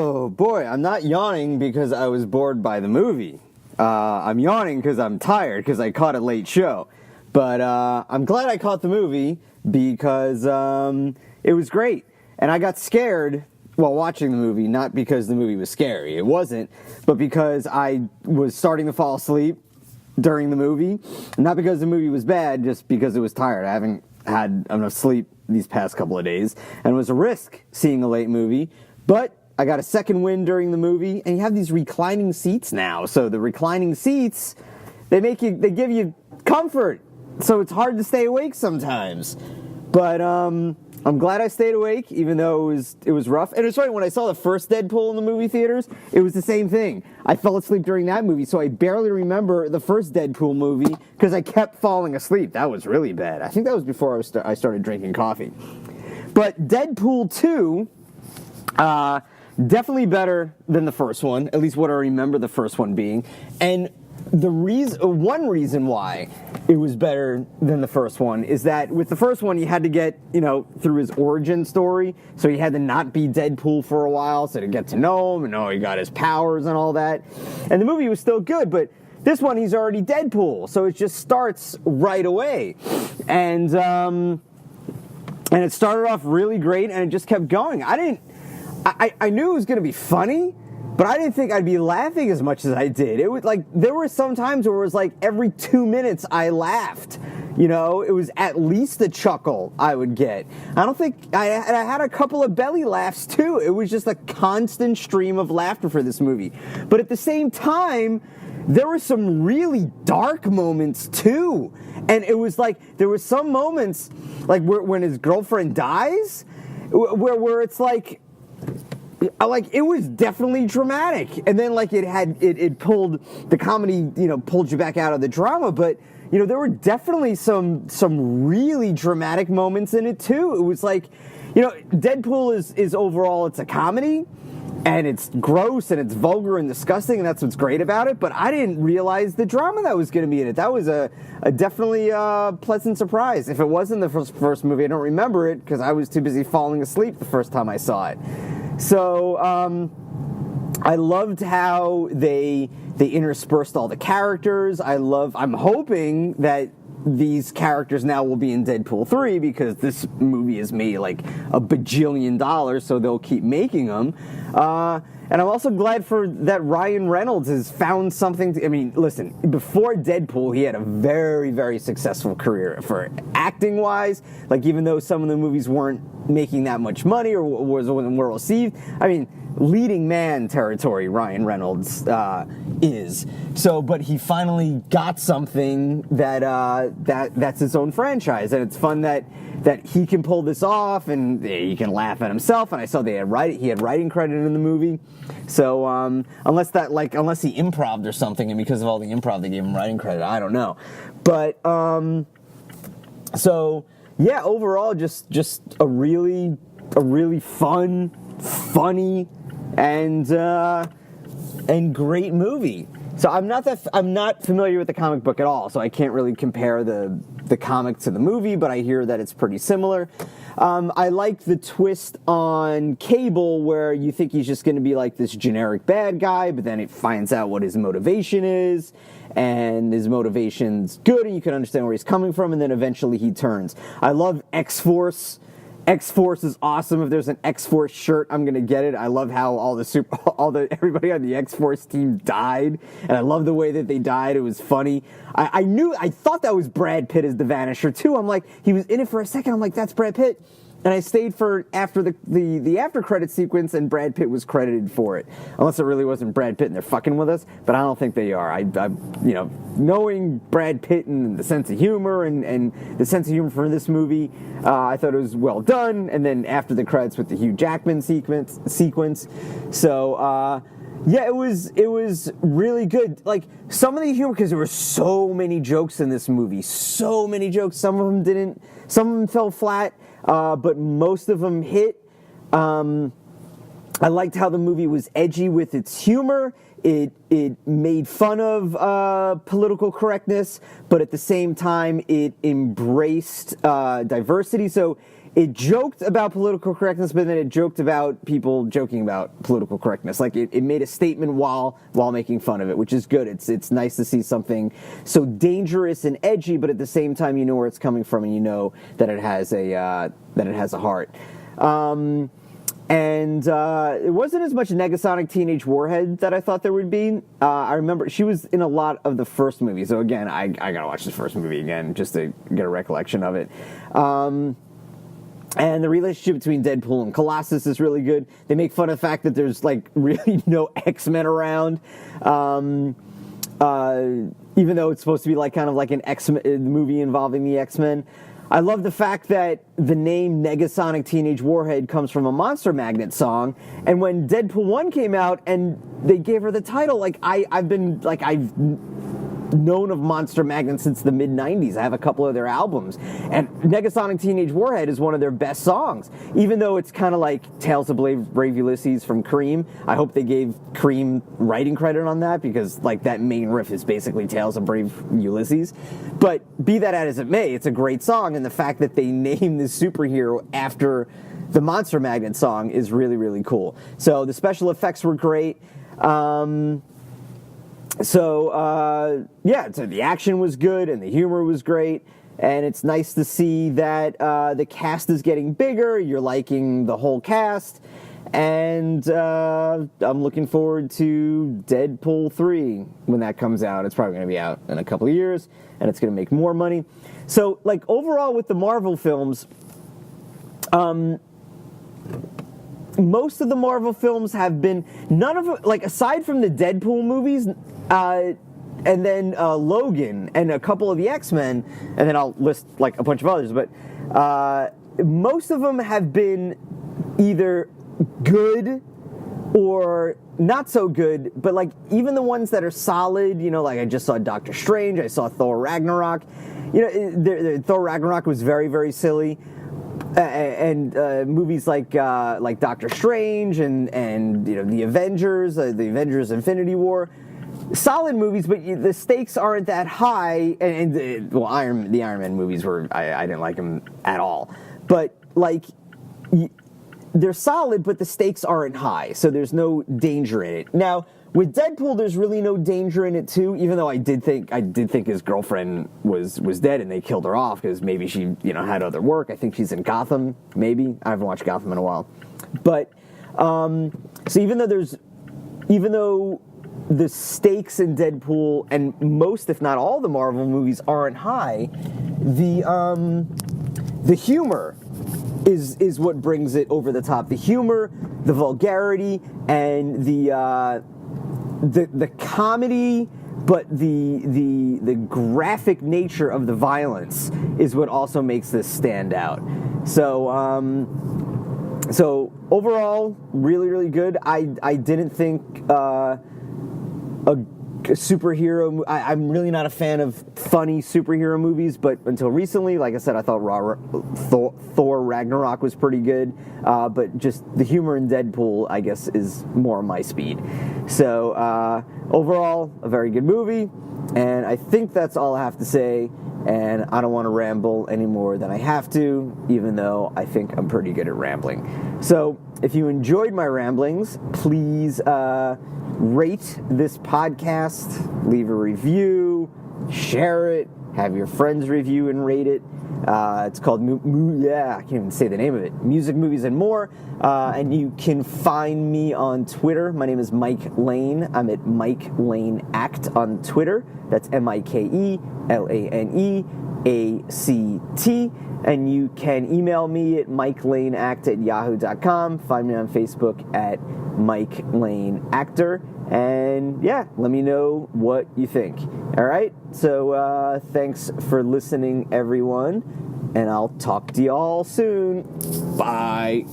Oh boy, I'm not yawning because I was bored by the movie. I'm yawning because I'm tired because I caught a late show. But I'm glad I caught the movie because it was great. And I got scared while watching the movie, not because the movie was scary. It wasn't, but because I was starting to fall asleep during the movie. Not because the movie was bad, just because it was tired. I haven't had enough sleep these past couple of days. And it was a risk seeing a late movie. But I got a second win during the movie, and you have these reclining seats now. So the reclining seats, they give you comfort. So it's hard to stay awake sometimes. But I'm glad I stayed awake, even though it was rough. And it's funny, when I saw the first Deadpool in the movie theaters, it was the same thing. I fell asleep during that movie, so I barely remember the first Deadpool movie because I kept falling asleep. That was really bad. I think that was before I started drinking coffee. But Deadpool 2, definitely better than the first one, at least what I remember the first one being. And one reason why it was better than the first one is that with the first one, you had to get, through his origin story. So he had to not be Deadpool for a while, so to get to know him, and he got his powers and all that. And the movie was still good, but this one, he's already Deadpool. So it just starts right away. And it started off really great, and it just kept going. I knew it was going to be funny, but I didn't think I'd be laughing as much as I did. It was like, there were some times where it was like every 2 minutes I laughed. It was at least a chuckle I would get. I had a couple of belly laughs too. It was just a constant stream of laughter for this movie. But at the same time, there were some really dark moments too. And it was like, there were some moments, like when his girlfriend dies, where it's like it was definitely dramatic, and then it pulled the comedy, pulled you back out of the drama, but there were definitely some really dramatic moments in it too. It was like, Deadpool is overall, it's a comedy, and it's gross and it's vulgar and disgusting, and that's what's great about it. But I didn't realize the drama that was going to be in it. That was a definitely pleasant surprise. If it wasn't the first movie, I don't remember it because I was too busy falling asleep the first time I saw it. So I loved how they interspersed all the characters. I'm hoping that these characters now will be in Deadpool 3 because this movie has made like $1 bajillion, so they'll keep making them. And I'm also glad that Ryan Reynolds has found something listen, before Deadpool, he had a very, very successful career for acting-wise. Like, even though some of the movies weren't making that much money or wasn't well received, leading man territory, Ryan Reynolds is. So, but he finally got something that's his own franchise, and it's fun that he can pull this off, and he can laugh at himself. And I saw he had writing credit in the movie. So unless he improv'd or something, and because of all the improv they gave him writing credit, I don't know. But so yeah, overall just a really fun, funny, and great movie. So I'm not familiar with the comic book at all, so I can't really compare the comic to the movie, but I hear that it's pretty similar. I like the twist on Cable, where you think he's just going to be like this generic bad guy, but then it finds out what his motivation is, and his motivation's good, and you can understand where he's coming from, and then eventually he turns. I love X-Force. X-Force is awesome. If there's an X-Force shirt, I'm gonna get it. I love how everybody on the X-Force team died, and I love the way that they died. It was funny. I thought that was Brad Pitt as the Vanisher too. I'm like, he was in it for a second. I'm like, that's Brad Pitt. And I stayed for after the after credit sequence, and Brad Pitt was credited for it. Unless it really wasn't Brad Pitt and they're fucking with us, but I don't think they are. I knowing Brad Pitt and the sense of humor and the sense of humor for this movie, I thought it was well done. And then after the credits with the Hugh Jackman sequence. So yeah, it was really good. Like, some of the humor, because there were so many jokes in this movie, so many jokes. Some of them didn't. Some of them fell flat. But most of them hit. I liked how the movie was edgy with its humor. It made fun of political correctness, but at the same time, it embraced diversity. So it joked about political correctness, but then it joked about people joking about political correctness. Like it made a statement while making fun of it, which is good. It's nice to see something so dangerous and edgy, but at the same time, you know where it's coming from, and you know that it has a heart. And it wasn't as much Negasonic Teenage Warhead that I thought there would be. I remember she was in a lot of the first movie, so again, I gotta watch the first movie again just to get a recollection of it. And the relationship between Deadpool and Collosus is really good. They make fun of the fact that there's like really no X-Men around, even though it's supposed to be like kind of like an X-Men movie involving the X-Men. I love the fact that the name Negasonic Teenage Warhead comes from a Monster Magnet song, and when Deadpool 1 came out and they gave her the title, like I've known of Monster Magnet since the mid-90s. I have a couple of their albums, and Negasonic Teenage Warhead is one of their best songs, even though it's kind of like Tales of Brave Ulysses from Cream. I hope they gave Cream writing credit on that, because like that main riff is basically Tales of Brave Ulysses. But be that as it may, it's a great song, and the fact that they named this superhero after the Monster Magnet song is really, really cool. So the special effects were great. So the action was good and the humor was great, and it's nice to see that the cast is getting bigger. You're liking the whole cast, and I'm looking forward to Deadpool 3 when that comes out. It's probably going to be out in a couple of years, and it's going to make more money. So, like, overall with the Marvel films, most of the Marvel films have been, none of, like, aside from the Deadpool movies, and then Logan and a couple of the X-Men, and then I'll list like a bunch of others, but most of them have been either good or not so good, but like even the ones that are solid, you know, like I just saw Doctor Strange, I saw Thor Ragnarok, you know, Thor Ragnarok was very, very silly. And movies like Doctor Strange and you know the Avengers Infinity War, solid movies, but the stakes aren't that high. And the Iron Man movies were, I didn't like them at all, but like they're solid, but the stakes aren't high, so there's no danger in it. Now with Deadpool, there's really no danger in it too, even though I did think his girlfriend was dead and they killed her off because maybe she, you know, had other work. I think she's in Gotham, maybe. I haven't watched Gotham in a while. But so even though the stakes in Deadpool and most, if not all, the Marvel movies aren't high, the humor is what brings it over the top. The humor, the vulgarity, and the comedy, but the graphic nature of the violence is what also makes this stand out. So overall, really, really good. I didn't think a superhero. I'm really not a fan of funny superhero movies, but until recently, like I said, I thought Thor Ragnarok was pretty good. But just the humor in Deadpool, I guess, is more my speed. So overall, a very good movie, and I think that's all I have to say. And I don't want to ramble any more than I have to, even though I think I'm pretty good at rambling. So if you enjoyed my ramblings, please rate this podcast, leave a review, share it, have your friends review and rate it. It's called, I can't even say the name of it, Music, Movies, and More. And you can find me on Twitter. My name is Mike Lane. I'm at Mike Lane Act on Twitter. That's MikeLaneAct. And you can email me at mikelaneact@yahoo.com. Find me on Facebook at Mike Lane Actor. And yeah, let me know what you think. All right? So thanks for listening, everyone. And I'll talk to y'all soon. Bye.